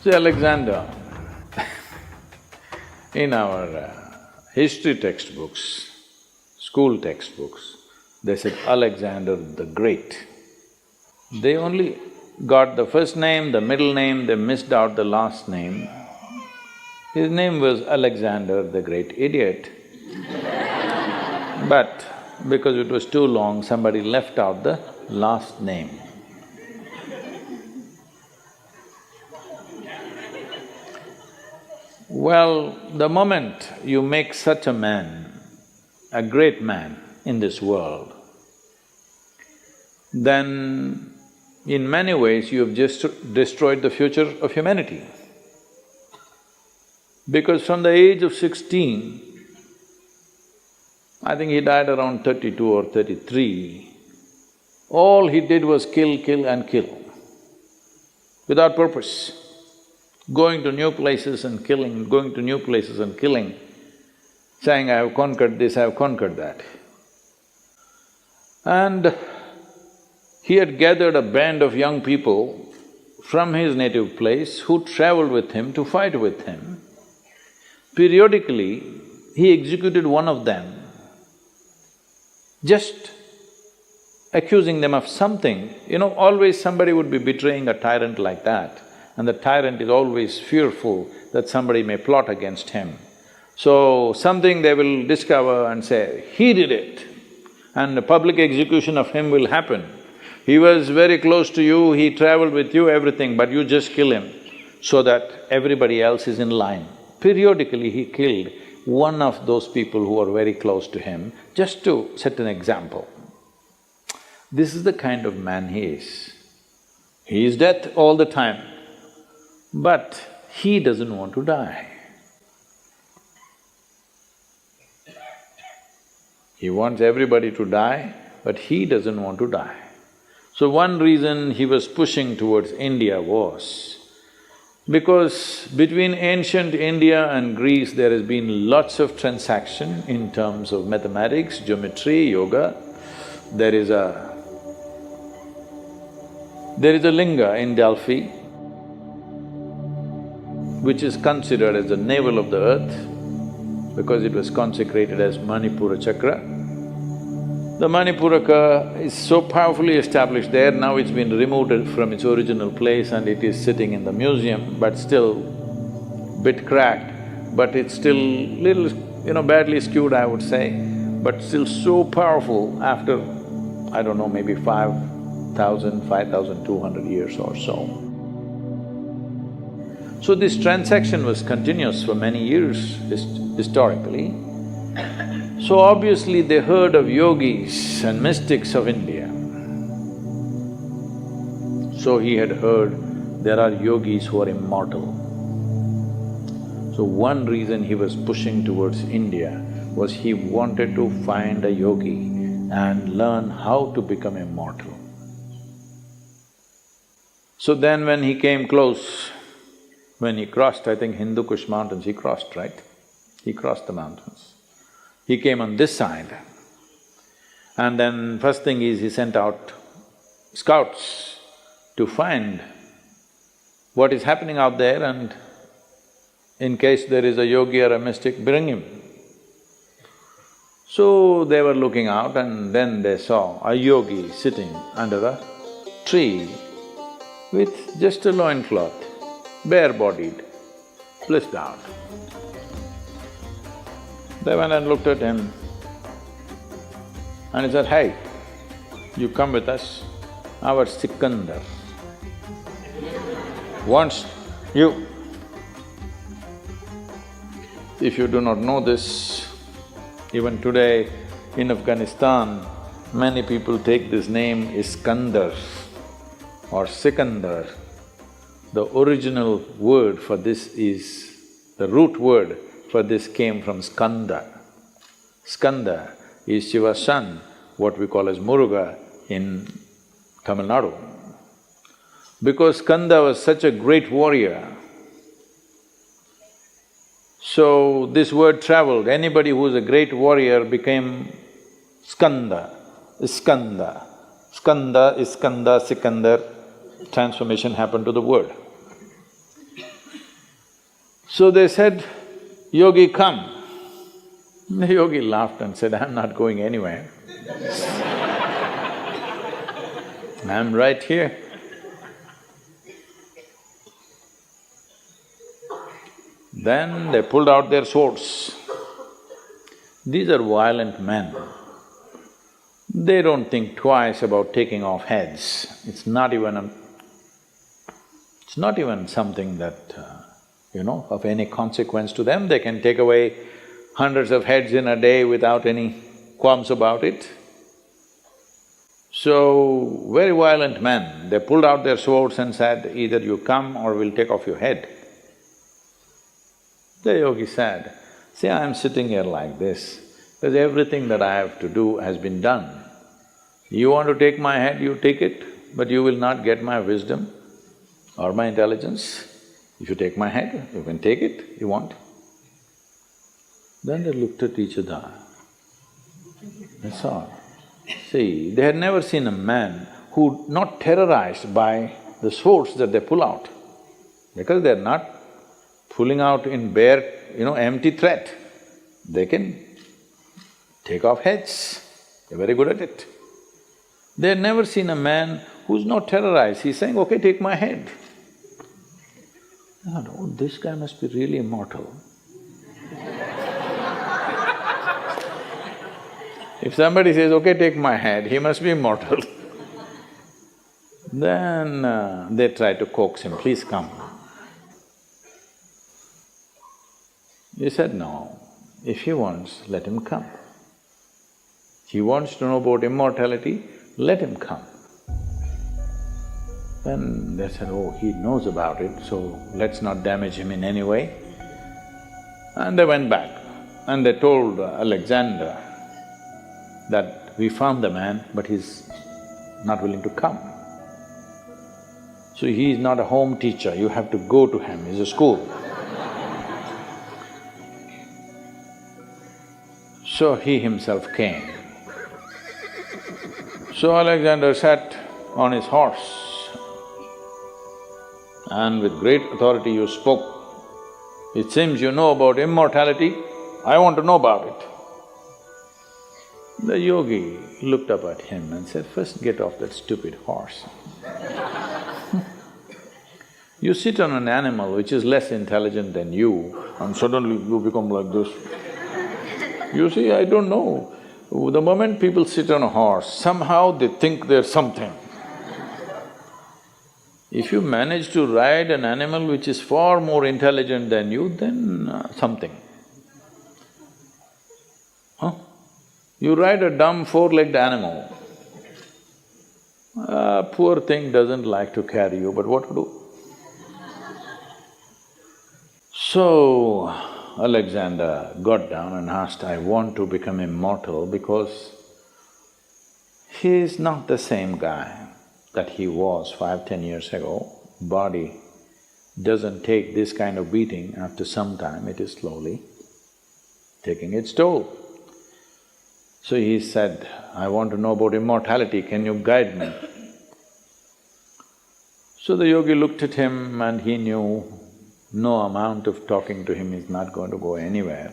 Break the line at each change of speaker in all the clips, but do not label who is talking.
See, Alexander, in our history textbooks, school textbooks, they said Alexander the Great. They only got the first name, the middle name, they missed out the last name. His name was Alexander the Great Idiot. But because it was too long, somebody left out the last name. Well, the moment you make such a man, a great man in this world, then in many ways you have just destroyed the future of humanity. Because from the age of 16, I think he died around 32 or 33, all he did was kill, kill and kill, without purpose. Going to new places and killing, going to new places and killing, saying, I have conquered this, I have conquered that. And he had gathered a band of young people from his native place who traveled with him to fight with him. Periodically, he executed one of them, just accusing them of something. You know, always somebody would be betraying a tyrant like that, and the tyrant is always fearful that somebody may plot against him. So, something they will discover and say, he did it, and a public execution of him will happen. He was very close to you, he traveled with you, everything, but you just kill him so that everybody else is in line. Periodically, he killed one of those people who were very close to him, just to set an example. This is the kind of man he is. He is death all the time, but he doesn't want to die. He wants everybody to die, but he doesn't want to die. So one reason he was pushing towards India was because between ancient India and Greece there has been lots of transaction in terms of mathematics, geometry, yoga. There is a linga in Delphi which is considered as the navel of the earth because it was consecrated as Manipura chakra. The Manipuraka is so powerfully established there, now it's been removed from its original place and it is sitting in the museum, but still bit cracked, but it's still little, badly skewed, I would say, but still so powerful after, I don't know, maybe 5,200 years or so. So this transaction was continuous for many years historically. So obviously they heard of yogis and mystics of India. So he had heard there are yogis who are immortal. So one reason he was pushing towards India was he wanted to find a yogi and learn how to become immortal. So then when he came close, when he crossed, I think Hindu Kush mountains, he crossed, right? He crossed the mountains. He came on this side, and then first thing is he sent out scouts to find what is happening out there and in case there is a yogi or a mystic, bring him. So they were looking out and then they saw a yogi sitting under a tree with just a loincloth, bare-bodied, blissed out. They went and looked at him and he said, hey, you come with us, our Sikandar wants you. If you do not know this, even today in Afghanistan, many people take this name Iskandar or Sikandar. The original word for this is… the root word for this came from Skanda. Skanda is Shiva's son, what we call as Muruga in Tamil Nadu. Because Skanda was such a great warrior, so this word traveled. Anybody who is a great warrior became Skanda, Iskanda. Skanda, Iskanda, Sikandar, transformation happened to the word. So they said, "Yogi, come." The yogi laughed and said, "I'm not going anywhere. I'm right here." Then they pulled out their swords. These are violent men. They don't think twice about taking off heads. It's not even something that, of any consequence to them. They can take away hundreds of heads in a day without any qualms about it. So, very violent men, they pulled out their swords and said, "Either you come or we'll take off your head." The yogi said, "See, I'm sitting here like this, because everything that I have to do has been done. You want to take my head, you take it, but you will not get my wisdom or my intelligence. If you take my head, you can take it, you want." Then they looked at each other, that's all. See, they had never seen a man who not terrorized by the swords that they pull out, because they're not pulling out in bare, empty threat. They can take off heads, they're very good at it. They had never seen a man who's not terrorized, he's saying, "Okay, take my head." Oh, no, this guy must be really immortal. If somebody says, "Okay, take my head," he must be immortal. Then they try to coax him, "Please come." He said, "No, if he wants, let him come. He wants to know about immortality, let him come." Then they said, "Oh, he knows about it, so let's not damage him in any way." And they went back and they told Alexander that, "We found the man, but he's not willing to come. So he is not a home teacher, you have to go to him, he's a school." So he himself came. So Alexander sat on his horse and with great authority you spoke, "It seems you know about immortality, I want to know about it." The yogi looked up at him and said, "First get off that stupid horse." You sit on an animal which is less intelligent than you and suddenly you become like this. You see, I don't know, the moment people sit on a horse, somehow they think they're something. If you manage to ride an animal which is far more intelligent than you, then something. Huh? You ride a dumb four-legged animal, poor thing doesn't like to carry you, but what to do? So, Alexander got down and asked, "I want to become immortal because he is not the same guy that he was 5–10 years ago. Body doesn't take this kind of beating, after some time it is slowly taking its toll." So he said, "I want to know about immortality, can you guide me?" So the yogi looked at him and he knew no amount of talking to him is not going to go anywhere.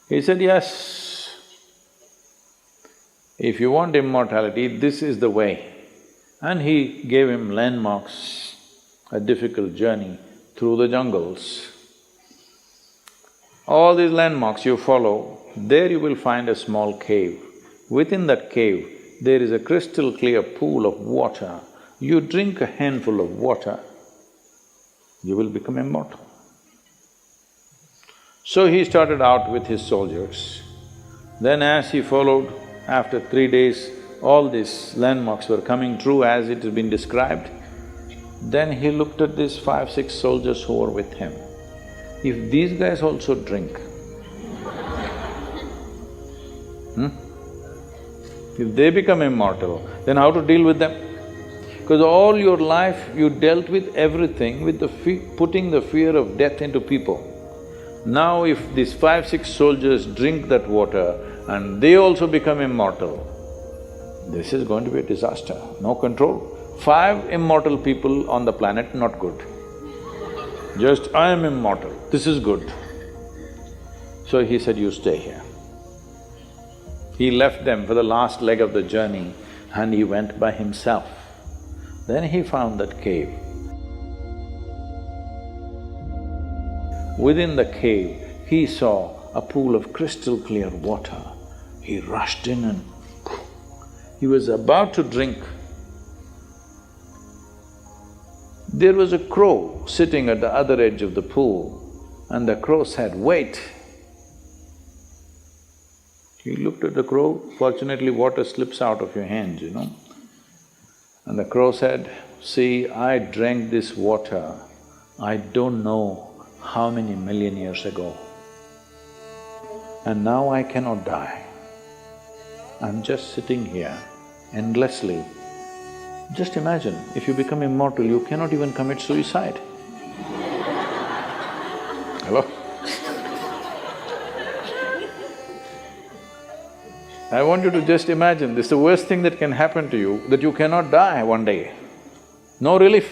He said, "Yes, if you want immortality, this is the way." And he gave him landmarks, a difficult journey through the jungles. All these landmarks you follow, there you will find a small cave. Within that cave, there is a crystal clear pool of water. You drink a handful of water, you will become immortal. So he started out with his soldiers. Then as he followed, after 3 days, all these landmarks were coming true as it has been described. Then he looked at these 5–6 soldiers who were with him. If these guys also drink, if they become immortal, then how to deal with them? Because all your life you dealt with everything with putting the fear of death into people. Now if these 5–6 soldiers drink that water and they also become immortal, this is going to be a disaster, no control. 5 immortal people on the planet, not good. Just, I am immortal, this is good. So he said, you stay here. He left them for the last leg of the journey and he went by himself. Then he found that cave. Within the cave, he saw a pool of crystal clear water. He rushed in and he was about to drink. There was a crow sitting at the other edge of the pool and the crow said, wait. He looked at the crow, fortunately water slips out of your hands, you know. And the crow said, see, I drank this water, I don't know how many million years ago. And now I cannot die. I'm just sitting here endlessly. Just imagine, if you become immortal, you cannot even commit suicide. Hello? I want you to just imagine, this is the worst thing that can happen to you, that you cannot die one day. No relief.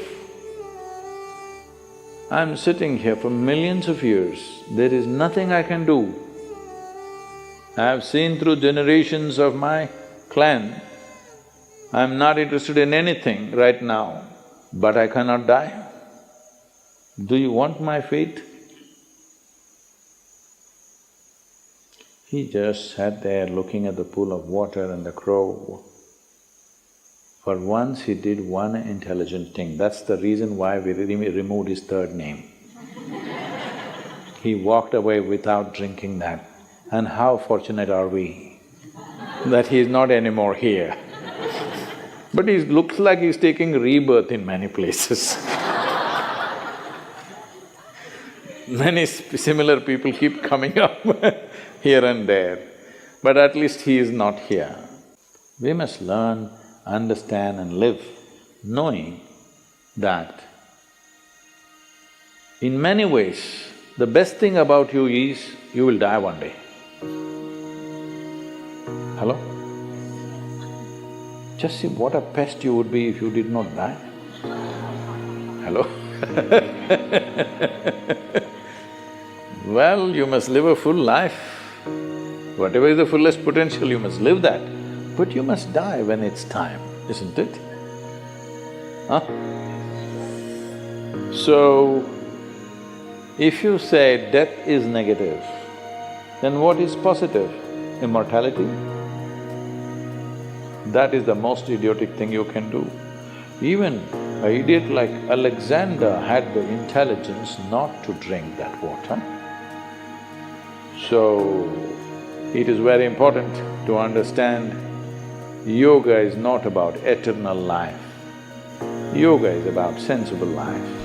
I'm sitting here for millions of years, there is nothing I can do. I have seen through generations of my clan, I'm not interested in anything right now, but I cannot die. Do you want my fate? He just sat there looking at the pool of water and the crow. For once he did one intelligent thing, that's the reason why we removed his third name. He walked away without drinking that. And how fortunate are we that he is not anymore here. But he looks like he's taking rebirth in many places. Many similar people keep coming up here and there, but at least he is not here. We must learn, understand and live knowing that in many ways, the best thing about you is you will die one day. Hello? Just see what a pest you would be if you did not die. Hello? Well, you must live a full life. Whatever is the fullest potential, you must live that. But you must die when it's time, isn't it? Huh? So, if you say death is negative, then what is positive? Immortality? That is the most idiotic thing you can do. Even an idiot like Alexander had the intelligence not to drink that water. So, it is very important to understand yoga is not about eternal life. Yoga is about sensible life.